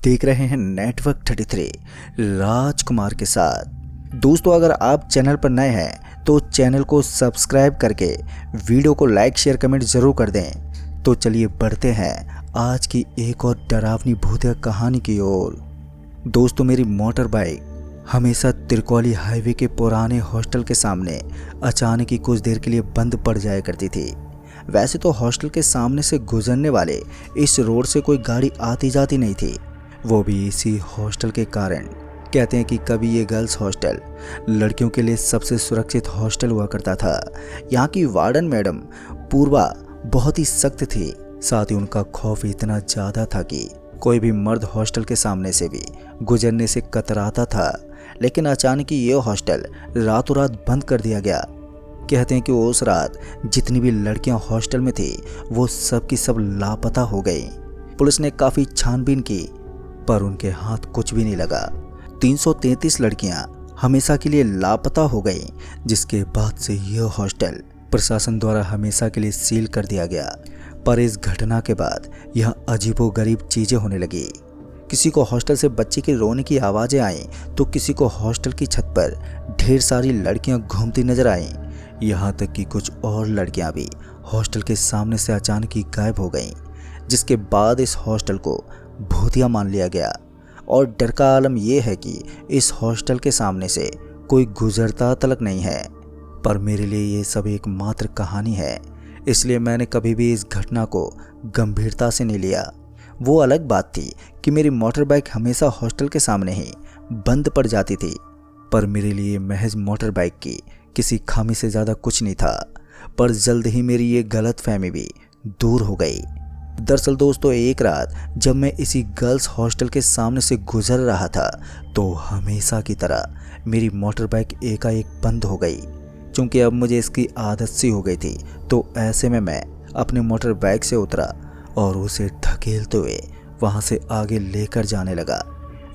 देख रहे हैं नेटवर्क 33 राजकुमार के साथ। दोस्तों, अगर आप चैनल पर नए हैं तो चैनल को सब्सक्राइब करके वीडियो को लाइक शेयर कमेंट जरूर कर दें। तो चलिए बढ़ते हैं आज की एक और डरावनी भूतिया कहानी की ओर। दोस्तों, मेरी मोटर बाइक हमेशा तिरकोली हाईवे के पुराने हॉस्टल के सामने अचानक ही कुछ देर के लिए बंद पड़ जाया करती थी। वैसे तो हॉस्टल के सामने से गुजरने वाले इस रोड से कोई गाड़ी आती जाती नहीं थी, वो भी इसी हॉस्टल के कारण। कहते हैं कि कभी ये गर्ल्स हॉस्टल लड़कियों के लिए सबसे सुरक्षित हॉस्टल हुआ करता था। यहाँ की वार्डन मैडम पूर्वा बहुत ही सख्त थी, साथ ही उनका खौफ इतना ज़्यादा था कि कोई भी मर्द हॉस्टल के सामने से भी गुजरने से कतराता था। लेकिन अचानक ही ये हॉस्टल रातों रात बंद कर दिया गया। कहते हैं कि उस रात जितनी भी लड़कियां हॉस्टल में थी वो सब की सब लापता हो गई। पुलिस ने काफ़ी छानबीन की पर उनके हाथ कुछ भी नहीं लगा। 333 लड़कियां हमेशा के लिए लापता हो गई, जिसके बाद से यह हॉस्टल प्रशासन द्वारा हमेशा के लिए सील कर दिया गया। पर इस घटना के बाद यह अजीबोगरीब चीज़ें होने लगी। किसी को हॉस्टल से बच्चे के रोने की आवाज़ें आईं तो किसी को हॉस्टल की छत पर ढेर सारी लड़कियां घूमती नजर आईं। यहाँ तक कि कुछ और लड़कियां भी हॉस्टल के सामने से अचानक ही गायब हो गईं, जिसके बाद इस हॉस्टल को भूतिया मान लिया गया। और डर का आलम यह है कि इस हॉस्टल के सामने से कोई गुजरता तलक नहीं है। पर मेरे लिए ये सब एक मात्र कहानी है, इसलिए मैंने कभी भी इस घटना को गंभीरता से नहीं लिया। वो अलग बात थी कि मेरी मोटर बाइक हमेशा हॉस्टल के सामने ही बंद पड़ जाती थी, पर मेरे लिए महज मोटर बाइक की किसी खामी से ज़्यादा कुछ नहीं था। पर जल्द ही मेरी ये गलत फहमी भी दूर हो गई। दरअसल दोस्तों, एक रात जब मैं इसी गर्ल्स हॉस्टल के सामने से गुजर रहा था तो हमेशा की तरह मेरी मोटर बाइक एकाएक बंद हो गई। क्योंकि अब मुझे इसकी आदत सी हो गई थी, तो ऐसे में मैं अपने मोटर बाइक से उतरा और उसे धकेलते हुए वहाँ से आगे लेकर जाने लगा।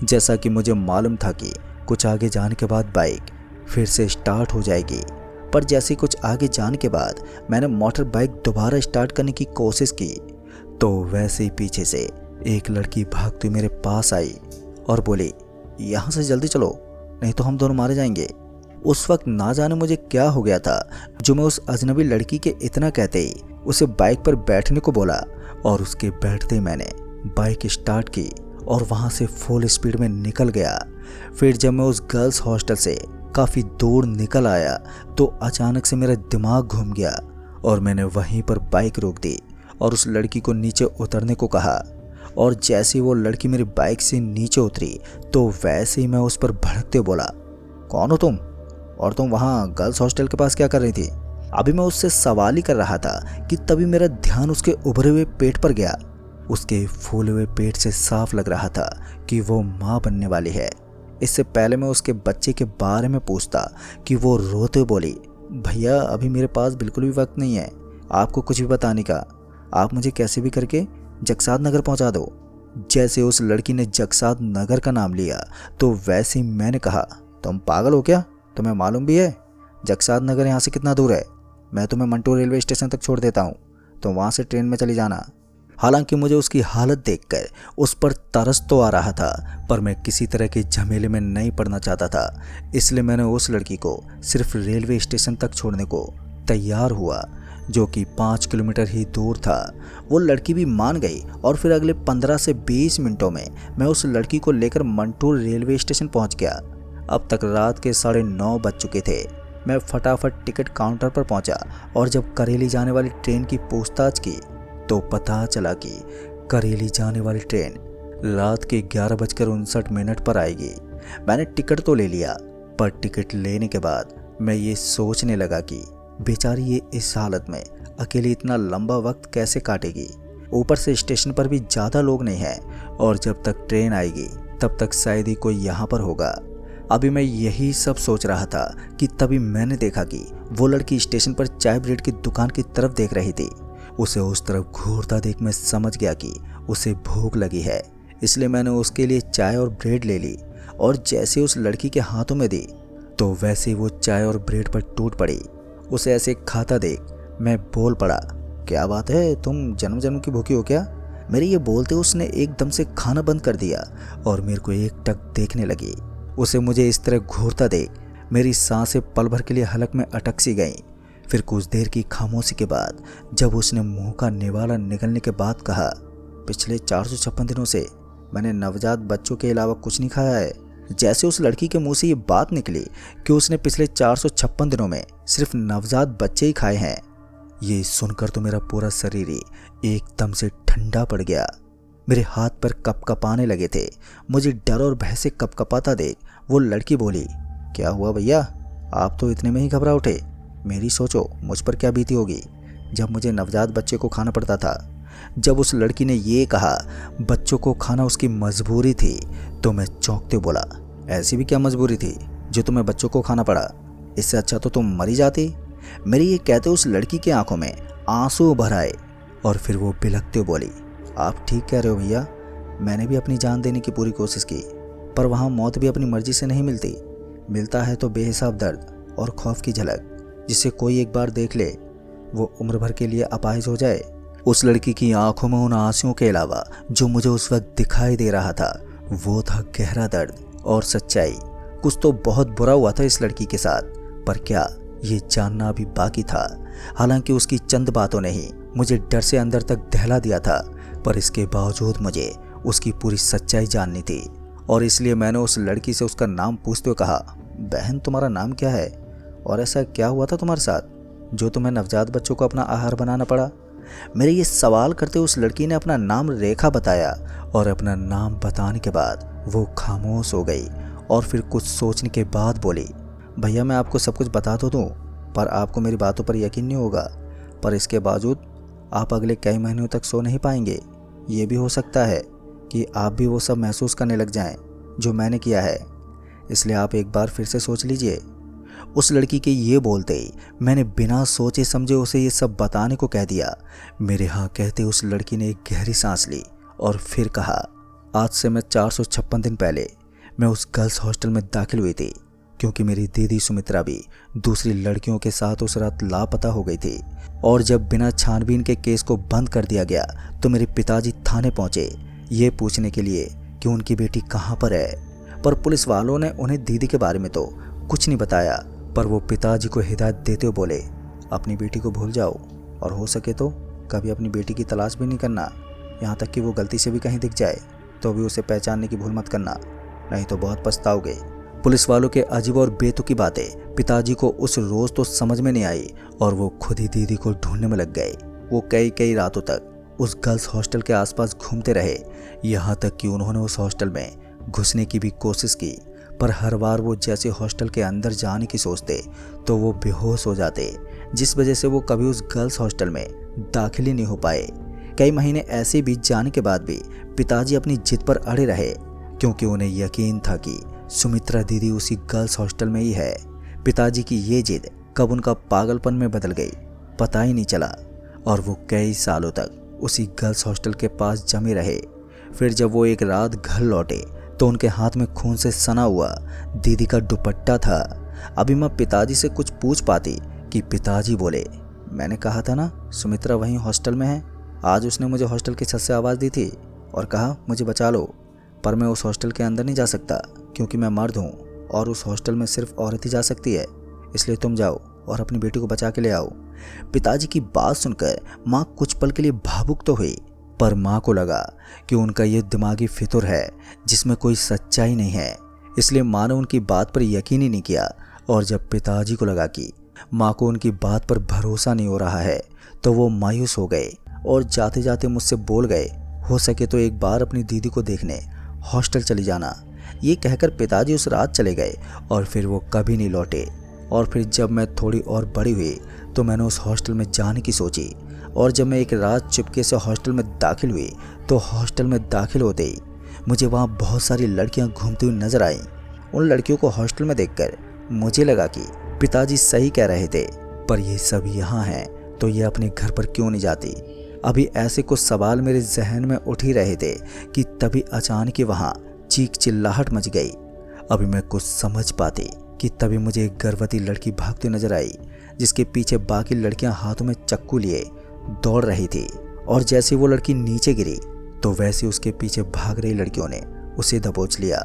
जैसा कि मुझे मालूम था कि कुछ आगे जाने के बाद बाइक फिर से स्टार्ट हो जाएगी। पर जैसे कुछ आगे जाने के बाद मैंने मोटर बाइक दोबारा स्टार्ट करने की कोशिश की तो वैसे ही पीछे से एक लड़की भागती मेरे पास आई और बोली, यहाँ से जल्दी चलो नहीं तो हम दोनों मारे जाएंगे। उस वक्त ना जाने मुझे क्या हो गया था जो मैं उस अजनबी लड़की के इतना कहते ही उसे बाइक पर बैठने को बोला, और उसके बैठते ही मैंने बाइक स्टार्ट की और वहाँ से फुल स्पीड में निकल गया। फिर जब मैं उस गर्ल्स हॉस्टल से काफ़ी दूर निकल आया तो अचानक से मेरा दिमाग घूम गया और मैंने वहीं पर बाइक रोक दी और उस लड़की को नीचे उतरने को कहा। और जैसे ही वो लड़की मेरी बाइक से नीचे उतरी तो वैसे ही मैं उस पर भड़कते बोला, कौन हो तुम और तुम वहाँ गर्ल्स हॉस्टल के पास क्या कर रही थी? अभी मैं उससे सवाल ही कर रहा था कि तभी मेरा ध्यान उसके उभरे हुए पेट पर गया। उसके फूले हुए पेट से साफ लग रहा था कि वो माँ बनने वाली है। इससे पहले मैं उसके बच्चे के बारे में पूछता कि वो रोते बोली, भैया अभी मेरे पास बिल्कुल भी वक्त नहीं है आपको कुछ भी बताने का, आप मुझे कैसे भी करके जगसाद नगर पहुंचा दो। जैसे उस लड़की ने जगसाद नगर का नाम लिया तो वैसे ही मैंने कहा, तुम पागल हो क्या? तुम्हें मालूम भी है जगसाद नगर यहाँ से कितना दूर है? मैं तुम्हें मंटू रेलवे स्टेशन तक छोड़ देता हूँ, तो वहाँ से ट्रेन में चली जाना। हालांकि मुझे उसकी हालत देखकर उस पर तरस तो आ रहा था, पर मैं किसी तरह के झमेले में नहीं पड़ना चाहता था। इसलिए मैंने उस लड़की को सिर्फ रेलवे स्टेशन तक छोड़ने को तैयार हुआ, जो कि 5 किलोमीटर ही दूर था। वो लड़की भी मान गई और फिर अगले 15 से 20 मिनटों में मैं उस लड़की को लेकर मंटूर रेलवे स्टेशन पहुंच गया। अब तक रात के 9:30 बज चुके थे। मैं फटाफट टिकट काउंटर पर पहुंचा और जब करेली जाने वाली ट्रेन की पूछताछ की तो पता चला कि करेली जाने वाली ट्रेन रात के 11:59 पर आएगी। मैंने टिकट तो ले लिया, पर टिकट लेने के बाद मैं ये सोचने लगा कि बेचारी ये इस हालत में अकेली इतना लंबा वक्त कैसे काटेगी। ऊपर से स्टेशन पर भी ज़्यादा लोग नहीं हैं और जब तक ट्रेन आएगी तब तक शायद ही कोई यहाँ पर होगा। अभी मैं यही सब सोच रहा था कि तभी मैंने देखा कि वो लड़की स्टेशन पर चाय ब्रेड की दुकान की तरफ देख रही थी। उसे उस तरफ घूरता देख मैं समझ गया कि उसे भूख लगी है, इसलिए मैंने उसके लिए चाय और ब्रेड ले ली और जैसे उस लड़की के हाथों में दी तो वैसे वो चाय और ब्रेड पर टूट पड़ी। उसे ऐसे खाता देख मैं बोल पड़ा, क्या बात है, तुम जन्म जन्म की भूखी हो क्या? मेरे ये बोलते उसने एकदम से खाना बंद कर दिया और मेरे को एकटक देखने लगी। उसे मुझे इस तरह घूरता देख मेरी सांसें पल भर के लिए हलक में अटक सी गईं। फिर कुछ देर की खामोशी के बाद जब उसने मुंह का निवाला निगलने के बाद कहा, पिछले 456 दिनों से मैंने नवजात बच्चों के अलावा कुछ नहीं खाया है। जैसे उस लड़की के मुंह से ये बात निकली कि उसने पिछले 456 दिनों में सिर्फ नवजात बच्चे ही खाए हैं, ये सुनकर तो मेरा पूरा शरीर ही एकदम से ठंडा पड़ गया। मेरे हाथ पर कपकपाने लगे थे। मुझे डर और भय से कपकपाता देख वो लड़की बोली, क्या हुआ भैया, आप तो इतने में ही घबरा उठे। मेरी सोचो मुझ पर क्या बीती होगी जब मुझे नवजात बच्चे को खाना पड़ता था। जब उस लड़की ने ये कहा बच्चों को खाना उसकी मजबूरी थी, तो मैं चौंकते बोला, ऐसी भी क्या मजबूरी थी जो तुम्हें बच्चों को खाना पड़ा? इससे अच्छा तो तुम मरी जाती। मेरी ये कहते उस लड़की की आंखों में आंसू भर आए और फिर वो बिलखते बोली, आप ठीक कह रहे हो भैया, मैंने भी अपनी जान देने की पूरी कोशिश की, पर वहाँ मौत भी अपनी मर्जी से नहीं मिलती। मिलता है तो बेहिसाब दर्द और खौफ की झलक, जिसे कोई एक बार देख ले वो उम्र भर के लिए अपाहिज हो जाए। उस लड़की की आंखों में उन आंसुओं के अलावा जो मुझे उस वक्त दिखाई दे रहा था वो था गहरा दर्द और सच्चाई। कुछ तो बहुत बुरा हुआ था इस लड़की के साथ, पर क्या ये जानना अभी बाकी था। हालांकि उसकी चंद बातों ने ही मुझे डर से अंदर तक दहला दिया था, पर इसके बावजूद मुझे उसकी पूरी सच्चाई जाननी थी। और इसलिए मैंने उस लड़की से उसका नाम पूछते हुए कहा, बहन तुम्हारा नाम क्या है और ऐसा क्या हुआ था तुम्हारे साथ जो तुम्हें नवजात बच्चों को अपना आहार बनाना पड़ा? मेरे ये सवाल करते उस लड़की ने अपना नाम रेखा बताया और अपना नाम बताने के बाद वो खामोश हो गई और फिर कुछ सोचने के बाद बोली, भैया मैं आपको सब कुछ बता तो दूँ, पर आपको मेरी बातों पर यकीन नहीं होगा, पर इसके बावजूद आप अगले कई महीनों तक सो नहीं पाएंगे। ये भी हो सकता है कि आप भी वो सब महसूस करने लग जाएं जो मैंने किया है, इसलिए आप एक बार फिर से सोच लीजिए। उस लड़की के ये बोलते ही मैंने बिना सोचे समझे उसे ये सब बताने को कह दिया। मेरे हाँ कहते उस लड़की ने एक गहरी सांस ली और फिर कहा, आज से मैं 456 दिन पहले मैं उस गर्ल्स हॉस्टल में दाखिल हुई थी, क्योंकि मेरी दीदी सुमित्रा भी दूसरी लड़कियों के साथ उस रात लापता हो गई थी। और जब बिना छानबीन के केस को बंद कर दिया गया तो मेरे पिताजी थाने पहुंचे ये पूछने के लिए कि उनकी बेटी कहाँ पर है, पर पुलिस वालों ने उन्हें दीदी के बारे में तो कुछ नहीं बताया, पर वो पिताजी को हिदायत देते हुए बोले, अपनी बेटी को भूल जाओ और हो सके तो कभी अपनी बेटी की तलाश भी नहीं करना, यहाँ तक कि वो गलती से भी कहीं दिख जाए तो भी उसे पहचानने की भूल मत करना, नहीं तो बहुत पछताओगे। पुलिस वालों के अजीब और बेतुकी बातें पिताजी को उस रोज तो समझ में नहीं आई और वो खुद ही दीदी को ढूंढने में लग गए। वो कई रातों तक उस गर्ल्स हॉस्टल के आसपास घूमते रहे, यहाँ तक कि उन्होंने उस हॉस्टल में घुसने की भी कोशिश की, पर हर बार वो जैसे हॉस्टल के अंदर जाने की सोचते तो वो बेहोश हो जाते, जिस वजह से वो कभी उस गर्ल्स हॉस्टल में दाखिल ही नहीं हो पाए। कई महीने ऐसे बीत जाने के बाद भी पिताजी अपनी जिद पर अड़े रहे, क्योंकि उन्हें यकीन था कि सुमित्रा दीदी उसी गर्ल्स हॉस्टल में ही है। पिताजी की ये जिद कब उनका पागलपन में बदल गई पता ही नहीं चला और वो कई सालों तक उसी गर्ल्स हॉस्टल के पास जमे रहे। फिर जब वो एक रात घर लौटे तो उनके हाथ में खून से सना हुआ दीदी का दुपट्टा था। अभी मैं पिताजी से कुछ पूछ पाती कि पिताजी बोले, मैंने कहा था ना सुमित्रा वहीं हॉस्टल में है। आज उसने मुझे हॉस्टल की छत से आवाज़ दी थी और कहा मुझे बचा लो, पर मैं उस हॉस्टल के अंदर नहीं जा सकता क्योंकि मैं मर्द हूँ और उस हॉस्टल में सिर्फ औरत ही जा सकती है, इसलिए तुम जाओ और अपनी बेटी को बचा के ले आओ। पिताजी की बात सुनकर माँ कुछ पल के लिए भावुक तो हुई, पर माँ को लगा कि उनका ये दिमागी फितुर है जिसमें कोई सच्चाई नहीं है, इसलिए माँ ने उनकी बात पर यकीन ही नहीं किया। और जब पिताजी को लगा कि माँ को उनकी बात पर भरोसा नहीं हो रहा है तो वो मायूस हो गए और जाते जाते मुझसे बोल गए, हो सके तो एक बार अपनी दीदी को देखने हॉस्टल चली जाना। ये कहकर पिताजी उस रात चले गए और फिर वो कभी नहीं लौटे। और फिर जब मैं थोड़ी और बड़ी हुई तो मैंने उस हॉस्टल में जाने की सोची, और जब मैं एक रात चुपके से हॉस्टल में दाखिल हुई तो हॉस्टल में दाखिल होते ही मुझे वहाँ बहुत सारी लड़कियाँ घूमती हुई नजर आईं। उन लड़कियों को हॉस्टल में देखकर मुझे लगा कि पिताजी सही कह रहे थे, पर ये सब यहाँ हैं तो ये अपने घर पर क्यों नहीं जाती। अभी ऐसे कुछ सवाल मेरे जहन में उठ ही रहे थे कि तभी अचानक ही वहाँ चीख चिल्लाहट मच गई। अभी मैं कुछ समझ पाती कि तभी मुझे एक गर्भवती लड़की भागती नजर आई, जिसके पीछे बाकी लड़कियां हाथों में चक्कू लिए दौड़ रही थी। और जैसे वो लड़की नीचे गिरी तो वैसे उसके पीछे भाग रही लड़कियों ने उसे दबोच लिया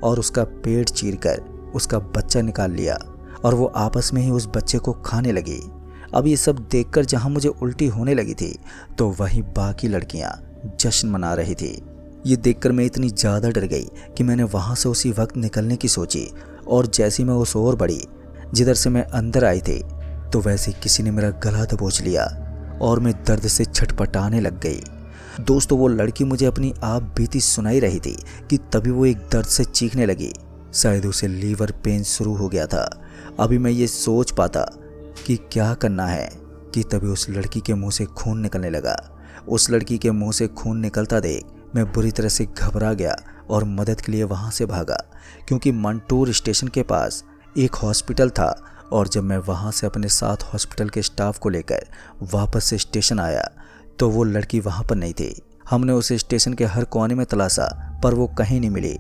और उसका पेट चीरकर उसका बच्चा निकाल लिया और वो आपस में ही उस बच्चे को खाने लगी। अब ये सब देखकर जहां मुझे उल्टी होने लगी थी तो वहीं बाकी लड़कियां जश्न मना रही थी। ये देखकर मैं इतनी ज़्यादा डर गई कि मैंने वहां से उसी वक्त निकलने की सोची और जैसे मैं उस ओर बढ़ी जिधर से मैं अंदर आई थी तो वैसे किसी ने मेरा गला दबोच लिया और मैं दर्द से छटपटाने लग गई। दोस्तों, वो लड़की मुझे अपनी आप बीती सुनाई रही थी कि तभी वो एक दर्द से चीखने लगी। शायद उसे लीवर पेन शुरू हो गया था। अभी मैं ये सोच पाता कि क्या करना है कि तभी उस लड़की के मुंह से खून निकलने लगा। उस लड़की के मुंह से खून निकलता देख मैं बुरी तरह से घबरा गया और मदद के लिए वहां से भागा, क्योंकि मंटूर स्टेशन के पास एक हॉस्पिटल था और जब मैं वहां से अपने साथ हॉस्पिटल के स्टाफ को लेकर वापस से स्टेशन आया तो वो लड़की वहां पर नहीं थी। हमने उसे स्टेशन के हर कोने में तलाशा पर वो कहीं नहीं मिली।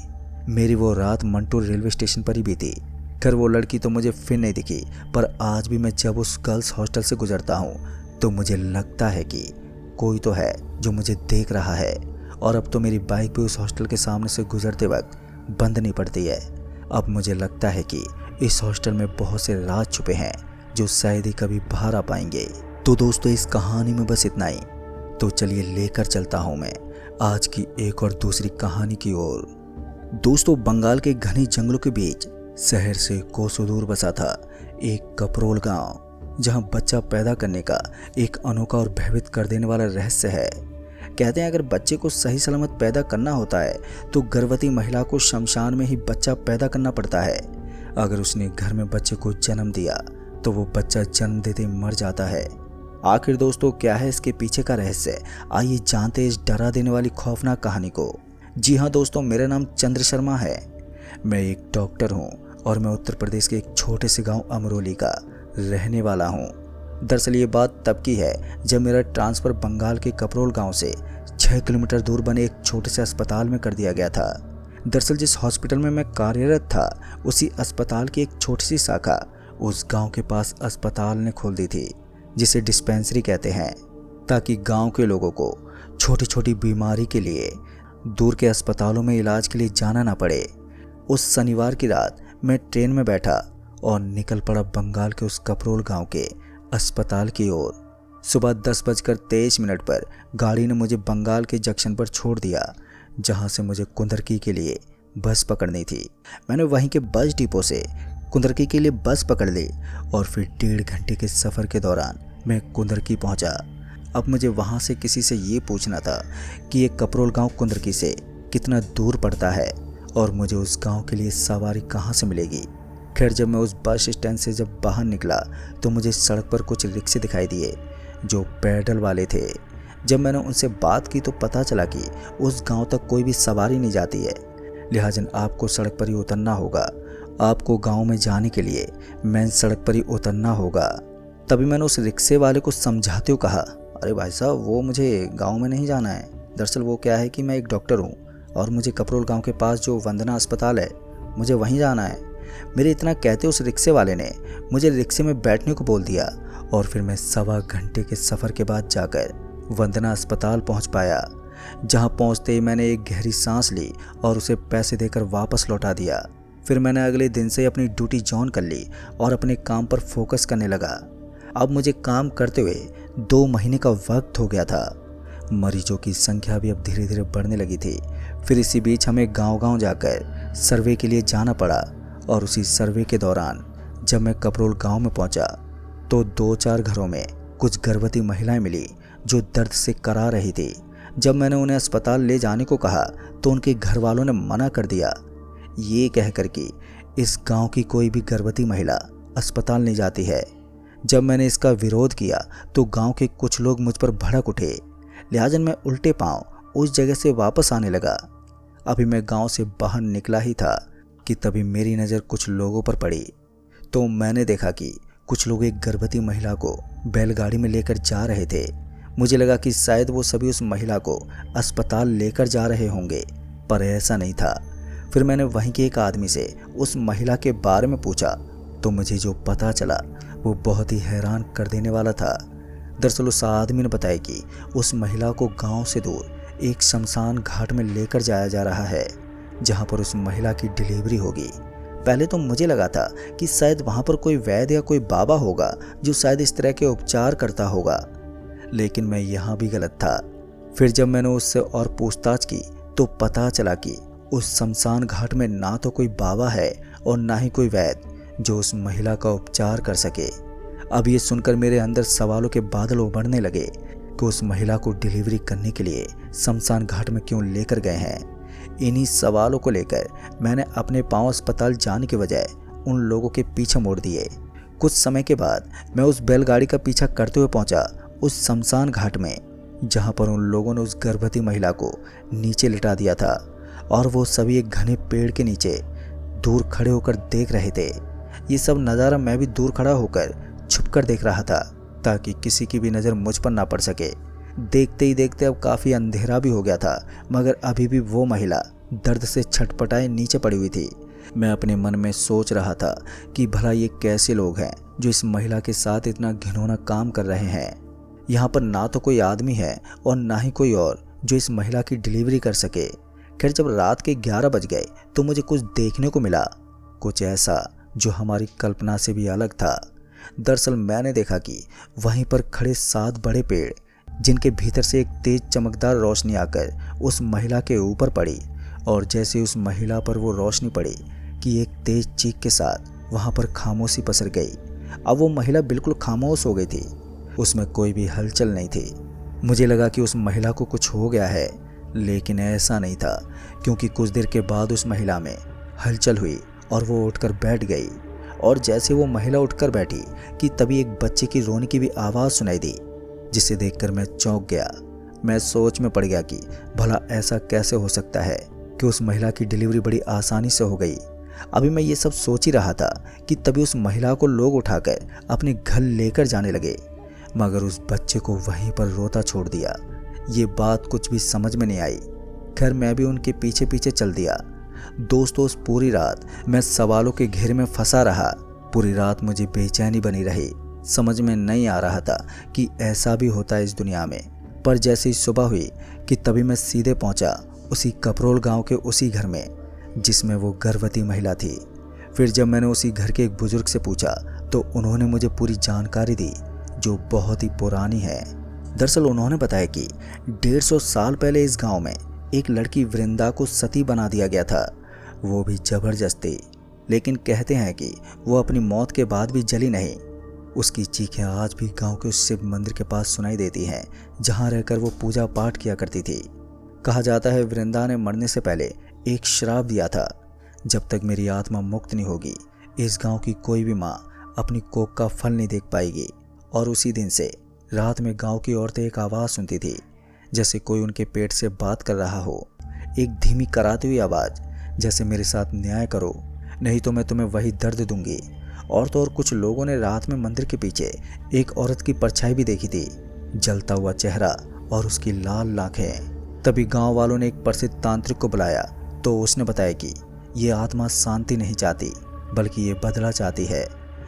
मेरी वो रात मंटूर रेलवे स्टेशन पर ही बीती। खैर, वो लड़की तो मुझे फिर नहीं दिखी, पर आज भी मैं जब उस गर्ल्स हॉस्टल से गुजरता हूँ तो मुझे लगता है कि कोई तो है जो मुझे देख रहा है। और अब तो मेरी बाइक भी उस हॉस्टल के सामने से गुजरते वक्त बंद नहीं पड़ती है। अब मुझे लगता है कि इस हॉस्टल में बहुत से राज छुपे हैं जो शायद ही कभी बाहर आ पाएंगे। तो दोस्तों, इस कहानी में बस इतना ही। तो चलिए लेकर चलता हूँ मैं आज की एक और दूसरी कहानी की ओर। दोस्तों, बंगाल के घने जंगलों के बीच शहर से कोसों दूर बसा था एक कपरोल गांव, जहां बच्चा पैदा करने का एक अनोखा और भयभीत कर देने वाला रहस्य है। कहते हैं अगर बच्चे को सही सलामत पैदा करना होता है तो गर्भवती महिला को शमशान में ही बच्चा पैदा करना पड़ता है। अगर उसने घर में बच्चे को जन्म दिया तो वो बच्चा जन्म देते मर जाता है। आखिर दोस्तों, क्या है इसके पीछे का रहस्य? आइए जानते हैं इस डरा देने वाली खौफनाक कहानी को। जी हाँ दोस्तों, मेरा नाम चंद्र शर्मा है। मैं एक डॉक्टर हूँ और मैं उत्तर प्रदेश के एक छोटे से गांव अमरोली का रहने वाला हूँ। दरअसल ये बात तब की है जब मेरा ट्रांसफ़र बंगाल के कपरोल गांव से 6 किलोमीटर दूर बने एक छोटे से अस्पताल में कर दिया गया था। दरअसल जिस हॉस्पिटल में मैं कार्यरत था उसी अस्पताल की एक छोटी सी शाखा उस गांव के पास अस्पताल ने खोल दी थी, जिसे डिस्पेंसरी कहते हैं, ताकि गांव के लोगों को छोटी छोटी बीमारी के लिए दूर के अस्पतालों में इलाज के लिए जाना ना पड़े। उस शनिवार की रात मैं ट्रेन में बैठा और निकल पड़ा बंगाल के उस कपरोल गांव के अस्पताल की ओर। सुबह 10:23 पर गाड़ी ने मुझे बंगाल के जंक्शन पर छोड़ दिया, जहां से मुझे कुंदरकी के लिए बस पकड़नी थी। मैंने वहीं के बस डिपो से कुंदरकी के लिए बस पकड़ ली और फिर 1.5 घंटे के सफ़र के दौरान मैं कुंदरकी पहुंचा। अब मुझे वहां से किसी से ये पूछना था कि ये कपरोल गांव कुंदरकी से कितना दूर पड़ता है और मुझे उस गांव के लिए सवारी कहां से मिलेगी। खैर, जब मैं उस बस स्टैंड से जब बाहर निकला तो मुझे सड़क पर कुछ रिक्शे दिखाई दिए जो पैडल वाले थे। जब मैंने उनसे बात की तो पता चला कि उस गांव तक कोई भी सवारी नहीं जाती है, लिहाजा आपको सड़क पर ही उतरना होगा। आपको गांव में जाने के लिए मेन सड़क पर ही उतरना होगा। तभी मैंने उस रिक्शे वाले को समझाते हुए कहा, अरे भाई साहब, वो मुझे गाँव में नहीं जाना है। दरअसल वो क्या है कि मैं एक डॉक्टर हूँ और मुझे कपरोल गांव के पास जो वंदना अस्पताल है मुझे वहीं जाना है। मेरे इतना कहते उस रिक्शे वाले ने मुझे रिक्शे में बैठने को बोल दिया और फिर मैं 1.25 घंटे के सफ़र के बाद जाकर वंदना अस्पताल पहुंच पाया। जहां पहुंचते ही मैंने एक गहरी सांस ली और उसे पैसे देकर वापस लौटा दिया। फिर मैंने अगले दिन से अपनी ड्यूटी जॉइन कर ली और अपने काम पर फोकस करने लगा। अब मुझे काम करते हुए 2 महीने का वक्त हो गया था। मरीजों की संख्या भी अब धीरे धीरे बढ़ने लगी थी। फिर इसी बीच हमें गांव-गांव जाकर सर्वे के लिए जाना पड़ा और उसी सर्वे के दौरान जब मैं कपरोल गांव में पहुंचा तो 2-4 घरों में कुछ गर्भवती महिलाएं मिली जो दर्द से करा रही थी। जब मैंने उन्हें अस्पताल ले जाने को कहा तो उनके घर वालों ने मना कर दिया, ये कहकर कि इस गांव की कोई भी गर्भवती महिला अस्पताल नहीं जाती है। जब मैंने इसका विरोध किया तो गांव के कुछ लोग मुझ पर भड़क उठे, लिहाजा मैं उल्टे पांव उस जगह से वापस आने लगा। अभी मैं गांव से बाहर निकला ही था कि तभी मेरी नज़र कुछ लोगों पर पड़ी तो मैंने देखा कि कुछ लोग एक गर्भवती महिला को बैलगाड़ी में लेकर जा रहे थे। मुझे लगा कि शायद वो सभी उस महिला को अस्पताल लेकर जा रहे होंगे, पर ऐसा नहीं था। फिर मैंने वहीं के एक आदमी से उस महिला के बारे में पूछा तो मुझे जो पता चला वो बहुत ही हैरान कर देने वाला था। दरअसल उस आदमी ने बताया कि उस महिला को गांव से दूर एक शमशान घाट में लेकर जाया जा रहा है जहाँ पर उस महिला की डिलीवरी होगी। पहले तो मुझे लगा था कि शायद वहाँ पर कोई वैद्य या कोई बाबा होगा जो शायद इस तरह के उपचार करता होगा, लेकिन मैं यहाँ भी गलत था। फिर जब मैंने उससे और पूछताछ की तो पता चला कि उस शमशान घाट में ना तो कोई बाबा है और ना ही कोई वैद्य जो उस महिला का उपचार कर सके। अब ये सुनकर मेरे अंदर सवालों के बादल उमड़ने लगे कि उस महिला को डिलीवरी करने के लिए शमशान घाट में क्यों लेकर गए हैं। इन्हीं सवालों को लेकर मैंने अपने पाँव अस्पताल जाने के बजाय उन लोगों के पीछे मोड़ दिए। कुछ समय के बाद मैं उस बैलगाड़ी का पीछा करते हुए पहुंचा उस शमशान घाट में जहां पर उन लोगों ने उस गर्भवती महिला को नीचे लिटा दिया था और वो सभी एक घने पेड़ के नीचे दूर खड़े होकर देख रहे थे। ये सब नज़ारा मैं भी दूर खड़ा होकर छुपकर देख रहा था ताकि किसी की भी नज़र मुझ पर ना पड़ सके। देखते ही देखते अब काफ़ी अंधेरा भी हो गया था, मगर अभी भी वो महिला दर्द से छटपटाए नीचे पड़ी हुई थी। मैं अपने मन में सोच रहा था कि भला ये कैसे लोग हैं जो इस महिला के साथ इतना घिनौना काम कर रहे हैं। यहाँ पर ना तो कोई आदमी है और ना ही कोई और जो इस महिला की डिलीवरी कर सके। खैर, जब रात के 11 बज गए तो मुझे कुछ देखने को मिला, कुछ ऐसा जो हमारी कल्पना से भी अलग था। दरअसल मैंने देखा कि वहीं पर खड़े 7 बड़े पेड़, जिनके भीतर से एक तेज चमकदार रोशनी आकर उस महिला के ऊपर पड़ी, और जैसे उस महिला पर वो रोशनी पड़ी कि एक तेज चीख के साथ वहाँ पर खामोशी पसर गई। अब वो महिला बिल्कुल खामोश हो गई थी, उसमें कोई भी हलचल नहीं थी। मुझे लगा कि उस महिला को कुछ हो गया है, लेकिन ऐसा नहीं था, क्योंकि कुछ देर के बाद उस महिला में हलचल हुई और वो उठकर बैठ गई। और जैसे वो महिला उठकर बैठी कि तभी एक बच्चे की रोने की भी आवाज़ सुनाई दी, जिसे देखकर मैं चौंक गया। मैं सोच में पड़ गया कि भला ऐसा कैसे हो सकता है कि उस महिला की डिलीवरी बड़ी आसानी से हो गई। अभी मैं ये सब सोच ही रहा था कि तभी उस महिला को लोग उठाकर अपने घर लेकर जाने लगे, मगर उस बच्चे को वहीं पर रोता छोड़ दिया। ये बात कुछ भी समझ में नहीं आई। खैर, मैं भी उनके पीछे पीछे चल दिया। दोस्तों, उस पूरी रात मैं सवालों के घेरे में फंसा रहा। पूरी रात मुझे बेचैनी बनी रही। समझ में नहीं आ रहा था कि ऐसा भी होता है इस दुनिया में। पर जैसे ही सुबह हुई कि तभी मैं सीधे पहुंचा उसी कपरोल गांव के उसी घर में जिसमें वो गर्भवती महिला थी। फिर जब मैंने उसी घर के एक बुजुर्ग से पूछा तो उन्होंने मुझे पूरी जानकारी दी, जो बहुत ही पुरानी है। दरअसल उन्होंने बताया कि 150 साल पहले इस गांव में एक लड़की वृंदा को सती बना दिया गया था, वो भी जबरदस्ती। लेकिन कहते हैं कि वो अपनी मौत के बाद भी जली नहीं। उसकी चीखें आज भी गांव के उस शिव मंदिर के पास सुनाई देती हैं, जहां रहकर वो पूजा पाठ किया करती थी। कहा जाता है वृंदा ने मरने से पहले एक श्राप दिया था, जब तक मेरी आत्मा मुक्त नहीं होगी इस गांव की कोई भी माँ अपनी कोख का फल नहीं देख पाएगी। और उसी दिन से रात में गांव की औरतें एक आवाज़ सुनती थी, जैसे कोई उनके पेट से बात कर रहा हो। एक धीमी कराती हुई आवाज़, जैसे मेरे साथ न्याय करो, नहीं तो मैं तुम्हें वही दर्द दूंगी। और तो और कुछ लोगों ने रात में मंदिर के पीछे एक औरत की परछाई भी देखी थी, जलता हुआ चेहरा और उसकी लाल आंखें। तभी गांव वालों ने एक प्रसिद्ध तांत्रिक को बुलाया तो उसने बताया कि ये आत्मा शांति नहीं चाहती, बल्कि ये बदला चाहती है।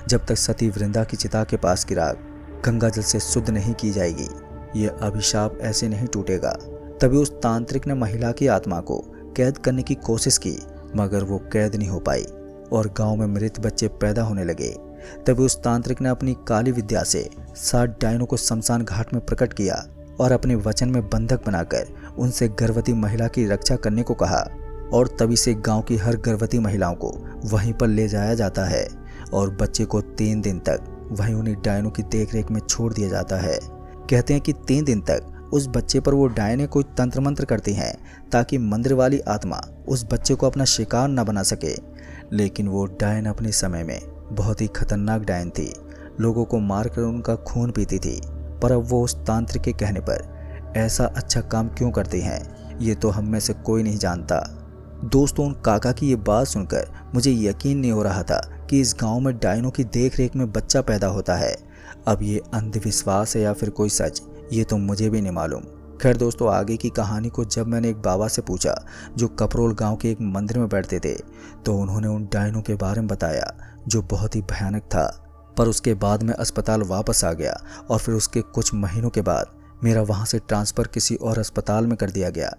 जब तक सती वृंदा की चिता के पास की राख गंगा जल से शुद्ध नहीं की जाएगी, ये अभिशाप ऐसे नहीं टूटेगा। तभी उस तांत्रिक ने महिला की आत्मा को कैद करने की कोशिश की, मगर वो कैद नहीं हो पाई और गांव में मृत बच्चे पैदा होने लगे। तभी उस तांत्रिक ने अपनी काली विद्या से 7 डायनों को शमशान घाट में प्रकट किया और अपने वचन में बंधक बनाकर उनसे गर्भवती महिला की रक्षा करने को कहा। और तभी से गांव की हर गर्भवती महिलाओं को वहीं पर ले जाया जाता है और बच्चे को 3 दिन तक वहीं उन्हीं डायनों की देखरेख में छोड़ दिया जाता है। कहते हैं कि 3 दिन तक उस बच्चे पर वो डायने कोई तंत्र मंत्र करती हैं ताकि मंदिर वाली आत्मा उस बच्चे को अपना शिकार न बना सके। लेकिन वो डायन अपने समय में बहुत ही खतरनाक डायन थी, लोगों को मारकर उनका खून पीती थी। पर अब वो उस तांत्रिक के कहने पर ऐसा अच्छा काम क्यों करती हैं, ये तो हम में से कोई नहीं जानता। दोस्तों, उन काका की ये बात सुनकर मुझे यकीन नहीं हो रहा था कि इस गांव में डायनों की देखरेख में बच्चा पैदा होता है। अब ये अंधविश्वास है या फिर कोई सच, ये तो मुझे भी नहीं मालूम। खैर दोस्तों, आगे की कहानी को जब मैंने एक बाबा से पूछा जो कपरोल गांव के एक मंदिर में बैठते थे, तो उन्होंने उन डायनों के बारे में बताया जो बहुत ही भयानक था। पर उसके बाद मैं अस्पताल वापस आ गया और फिर उसके कुछ महीनों के बाद मेरा वहाँ से ट्रांसफ़र किसी और अस्पताल में कर दिया गया।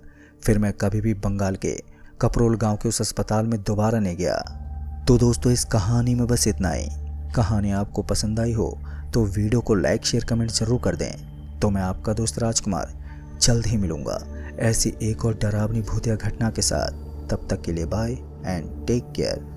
फिर मैं कभी भी बंगाल के कपरोल गांव के उस अस्पताल में दोबारा नहीं गया। तो दोस्तों इस कहानी में बस इतना ही। कहानी आपको पसंद आई हो तो वीडियो को लाइक शेयर कमेंट ज़रूर कर दें। तो मैं आपका दोस्त राजकुमार जल्द ही मिलूँगा ऐसी एक और डरावनी भूतिया घटना के साथ। तब तक के लिए बाय एंड टेक केयर।